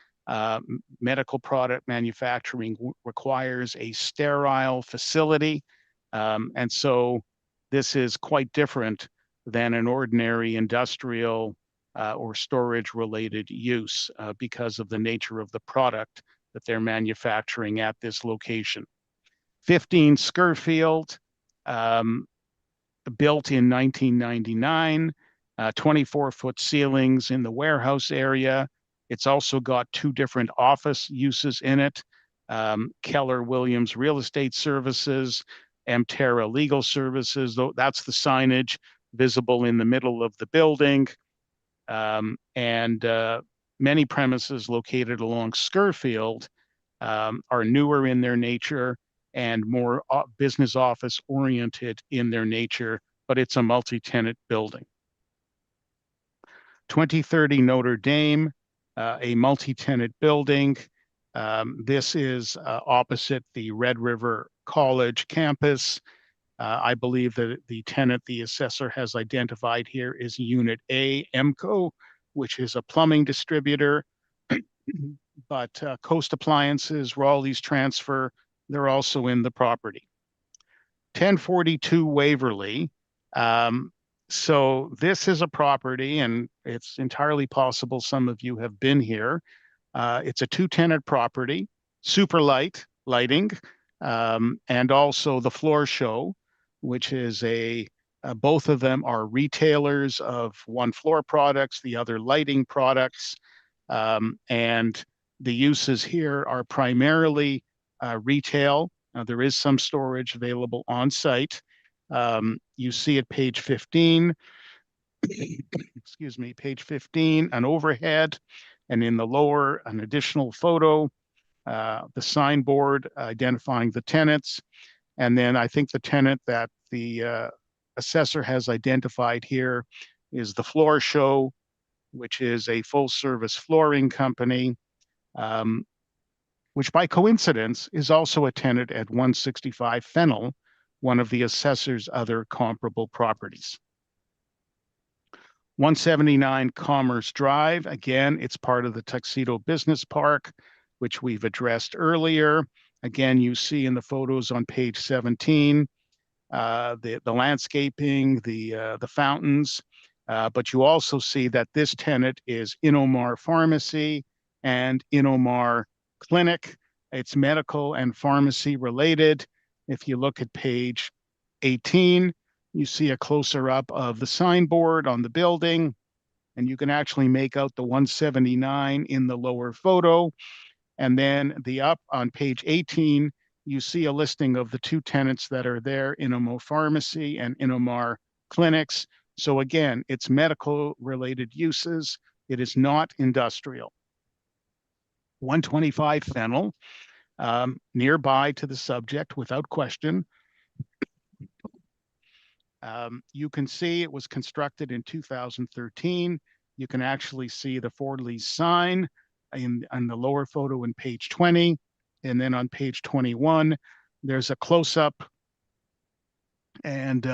Medical product manufacturing requires a sterile facility. And so this is quite different than an ordinary industrial or storage-related use because of the nature of the product that they're manufacturing at this location. 15 Scurfield, built in 1999, 24-foot ceilings in the warehouse area. It's also got 2 different office uses in it. Keller Williams Real Estate Services, Amterra Legal Services, that's the signage visible in the middle of the building. Many premises located along Scurfield are newer in their nature and more business office oriented in their nature, but it's a multi-tenant building. 2030 Notre Dame, a multi-tenant building. This is opposite the Red River College campus. I believe that the tenant the assessor has identified here is Unit A, EMCO, which is a plumbing distributor. But Coast Appliances, Raleigh's Transfer, they're also in the property. 1042 Waverly. So this is a property, and it's entirely possible some of you have been here. It's a 2-tenant property, super lighting, and also the Floor Show, which is both of them are retailers of one floor products, the other lighting products. And the uses here are primarily retail. There is some storage available on site. You see at page 15, excuse me, page 15, an overhead, and in the lower, an additional photo, the signboard identifying the tenants. And then I think the tenant that the assessor has identified here is the Floor Show, which is a full-service flooring company, which by coincidence is also a tenant at 165 Fennel, one of the assessor's other comparable properties. 179 Commerce Drive, again, it's part of the Tuxedo Business Park, which we've addressed earlier. Again, you see in the photos on page 17, the landscaping, the fountains, but you also see that this tenant is Innomar Pharmacy and Innomar Clinic. It's medical and pharmacy related. If you look at page 18, you see a closer up of the signboard on the building, and you can actually make out the 179 in the lower photo. And then the up on page 18, you see a listing of the 2 tenants that are there, Innomar Pharmacy and Innomar Clinics. So again, it's medical related uses. It is not industrial. 125 Fennel, nearby to the subject without question. You can see it was constructed in 2013. You can actually see the for-lease sign on the lower photo in page 20. And then on page 21, there's a close-up and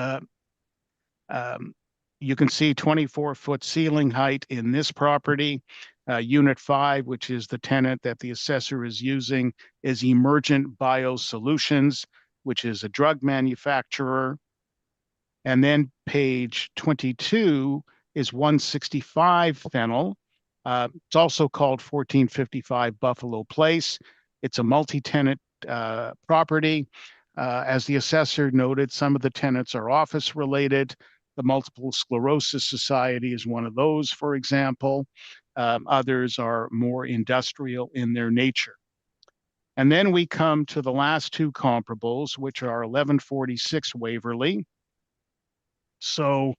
You can see 24-foot ceiling height in this property. Unit 5, which is the tenant that the assessor is using, is Emergent Biosolutions, which is a drug manufacturer. And then page 22 is 165 Fennel. It's also called 1455 Buffalo Place. It's a multi-tenant property. As the assessor noted, some of the tenants are office related. The Multiple Sclerosis Society is one of those, for example. Others are more industrial in their nature. And then we come to the last two comparables, which are 1146 Waverly. So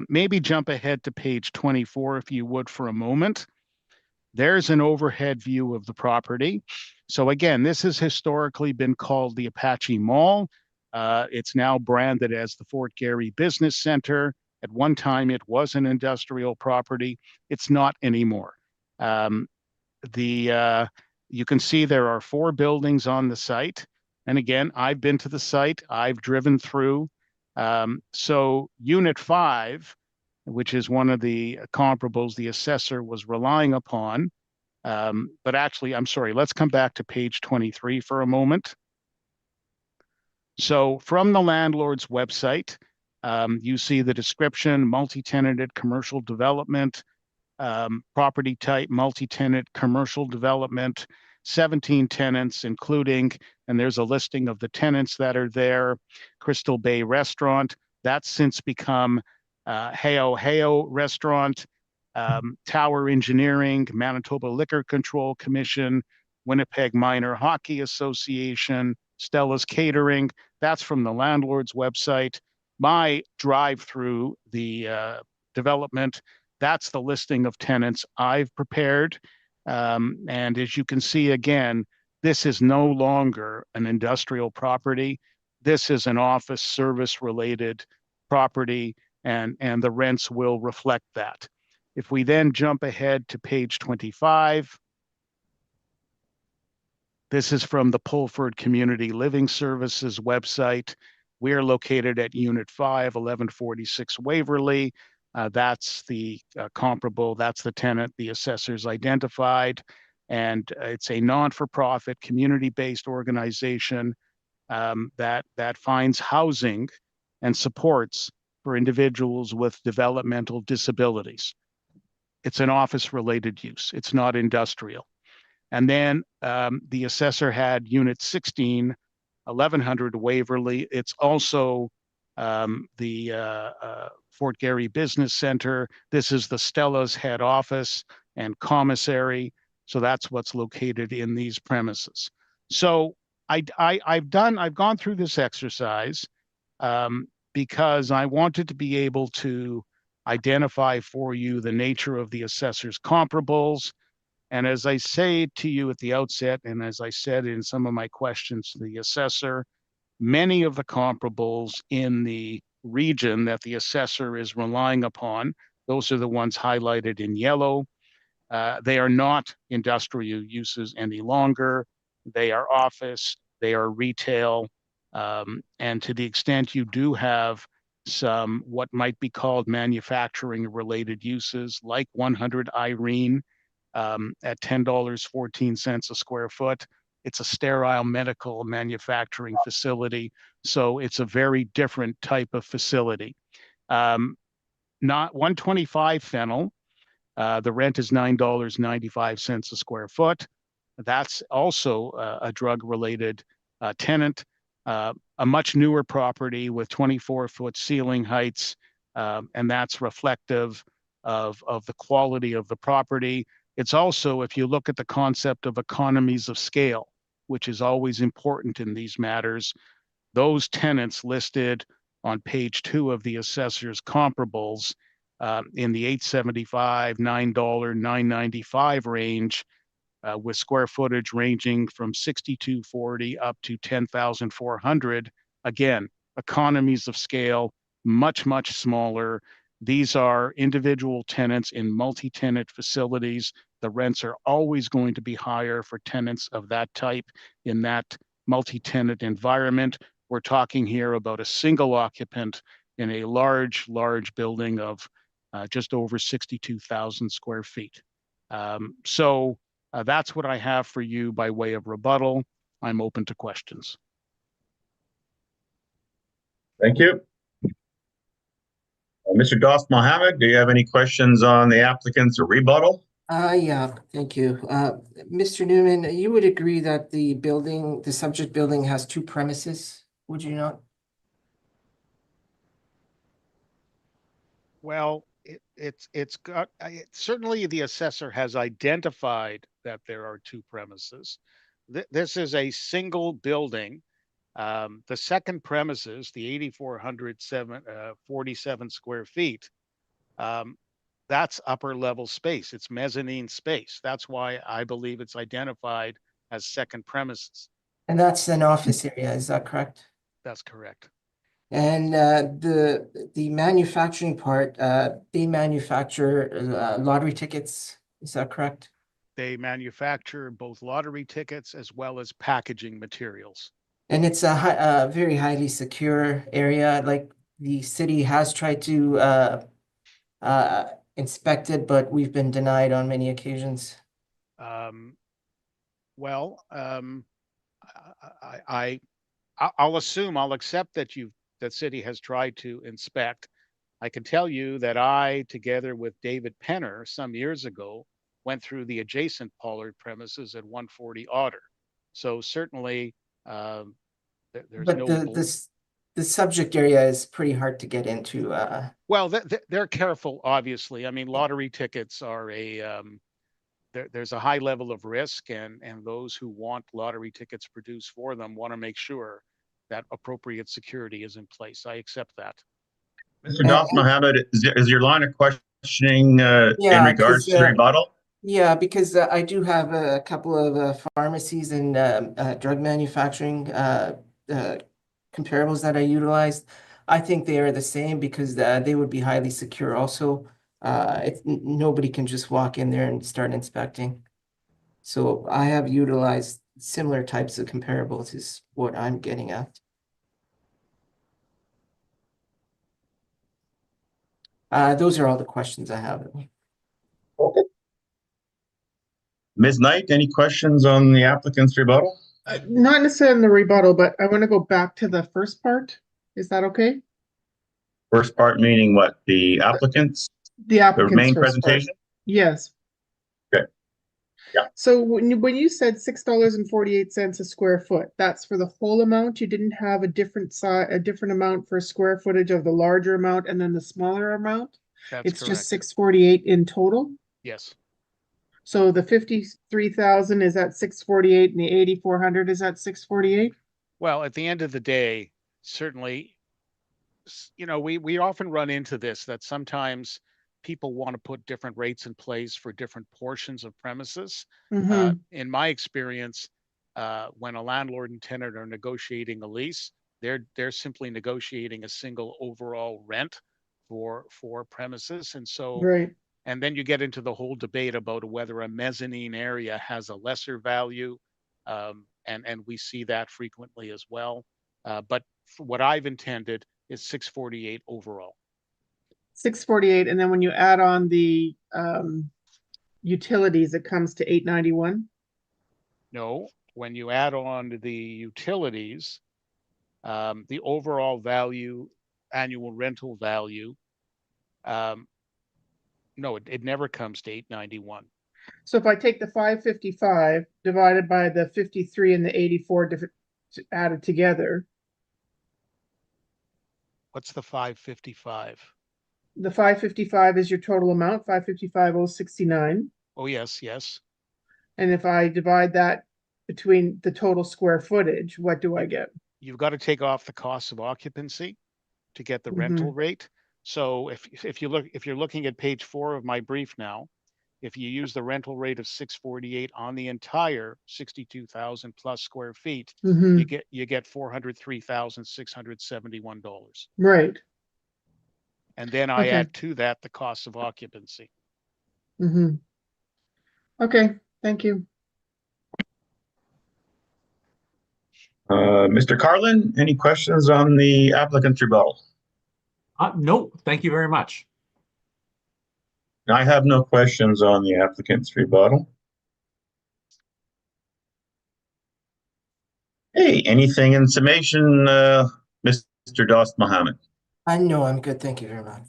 maybe jump ahead to page 24, if you would, for a moment. There's an overhead view of the property. So again, this has historically been called the Apache Mall. It's now branded as the Fort Garry Business Center. At one time, it was an industrial property. It's not anymore. You can see there are 4 buildings on the site. And again, I've been to the site. I've driven through. So Unit 5, which is one of the comparables the assessor was relying upon. But actually, I'm sorry, let's come back to page 23 for a moment. So from the landlord's website, you see the description: multi-tenanted commercial development, property type, multi-tenant commercial development, 17 tenants, including, and there's a listing of the tenants that are there. Crystal Bay Restaurant, that's since become Heo Heo Restaurant, Tower Engineering, Manitoba Liquor Control Commission, Winnipeg Minor Hockey Association, Stella's Catering. That's from the landlord's website. My drive through the development, that's the listing of tenants I've prepared. And as you can see, again, this is no longer an industrial property. This is an office service related property, and the rents will reflect that. If we then jump ahead to page 25, this is from the Pulford Community Living Services website. We're located at Unit 5, 1146 Waverly. That's the comparable, that's the tenant the assessors identified. And it's a non-for-profit, community-based organization that finds housing and supports for individuals with developmental disabilities. It's an office-related use. It's not industrial. And then the assessor had Unit 16, 1100 Waverly. It's also the Fort Garry Business Center. This is the Stella's head office and commissary. So that's what's located in these premises. So I've gone through this exercise because I wanted to be able to identify for you the nature of the assessor's comparables. And as I say to you at the outset, and as I said in some of my questions to the assessor, many of the comparables in the region that the assessor is relying upon, those are the ones highlighted in yellow. They are not industrial uses any longer. They are office, they are retail. And to the extent you do have some what might be called manufacturing related uses, like 100 Irene at $10.14 a square foot. It's a sterile medical manufacturing facility. So it's a very different type of facility. Not 125 Fennel, the rent is $9.95 a square foot. That's also a drug-related tenant, a much newer property with 24-foot ceiling heights, and that's reflective of the quality of the property. It's also, if you look at the concept of economies of scale, which is always important in these matters, those tenants listed on page 2 of the assessor's comparables in the $875, $9, $995 range, with square footage ranging from 6,240 up to 10,400. Again, economies of scale, much, much smaller. These are individual tenants in multi-tenant facilities. The rents are always going to be higher for tenants of that type in that multi-tenant environment. We're talking here about a single occupant in a large building of just over 62,000 square feet. So that's what I have for you by way of rebuttal. I'm open to questions. Thank you. Mr. Dost Mohammed, do you have any questions on the applicant's rebuttal? Yeah, thank you. Mr. Newman, you would agree that the subject building has two premises, would you not? Well, it's got, certainly the assessor has identified that there are two premises. This is a single building. The second premises, the 8,447 square feet, that's upper level space. It's mezzanine space. That's why I believe it's identified as second premises. And that's an office area, is that correct? That's correct. And the manufacturing part, they manufacture lottery tickets, is that correct? They manufacture both lottery tickets as well as packaging materials. And it's a very highly secure area, like the city has tried to inspect it, but we've been denied on many occasions. Well, I'll assume, I'll accept that that city has tried to inspect. I can tell you that I, together with David Penner, some years ago, went through the adjacent Pollard premises at 140 Otter. So certainly, there's But no. the subject area is pretty hard to get into. Well, they're careful, obviously. I mean, lottery tickets are there's a high level of risk, and those who want lottery tickets produced for them want to make sure that appropriate security is in place. I accept that. Mr. Dost Mohammed, is your line of questioning in regards to rebuttal? Yeah, because I do have a couple of pharmacies and drug manufacturing comparables that I utilized. I think they are the same because they would be highly secure also. Nobody can just walk in there and start inspecting. So I have utilized similar types of comparables is what I'm getting at. Those are all the questions I have. Okay. Ms. Knight, any questions on the applicant's rebuttal? Not necessarily in the rebuttal, but I want to go back to the first part. Is that okay? First part meaning what? The applicant's? The applicant's main first part. presentation? Yes. Okay. Yeah. So when you said $6.48 a square foot, that's for the whole amount? You didn't have a different amount for square footage of the larger amount and then the smaller amount? That's It's correct. just $6.48 in total? Yes. So the 53,000 is at 648 and the 8,400 is at 648? Well, at the end of the day, certainly, we often run into this, that sometimes people want to put different rates in place for different portions of premises. In my experience, when a landlord and tenant are negotiating a lease, they're simply negotiating a single overall rent for premises. And so, Right. and then you get into the whole debate about whether a mezzanine area has a lesser value. And we see that frequently as well. But what I've intended is 648 overall. 648, and then when you add on the utilities, it comes to 891. No, when you add on the utilities, the overall value, annual rental value, no, it never comes to 891. So if I take the 555 divided by the 53 and the 84 added together. What's the 555? The 555 is your total amount, 555,069. Oh, yes, yes. And if I divide that between the total square footage, what do I get? You've got to take off the cost of occupancy to get the rental rate. So if you're looking at page 4 of my brief now, if you use the rental rate of 648 on the entire 62,000 plus square feet, you get $403,671. Right. And then I add to that the cost of occupancy. Okay, thank you. Mr. Carlin, any questions on the applicant's rebuttal? No, thank you very much. I have no questions on the applicant's rebuttal. Hey, anything in summation, Mr. Dost Mohammed? No, I'm good. Thank you very much.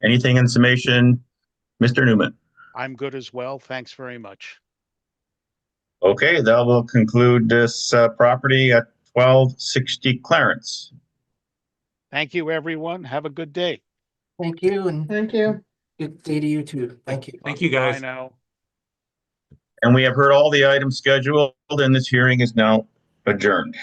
Anything in summation, Mr. Newman? I'm good as well. Thanks very much. Okay, that will conclude this property at 1260 Clarence. Thank you, everyone. Have a good day. Thank you, and Thank you. good day to you too. Thank you. Thank you, Bye guys. now. And we have heard all the items scheduled, and this hearing is now adjourned.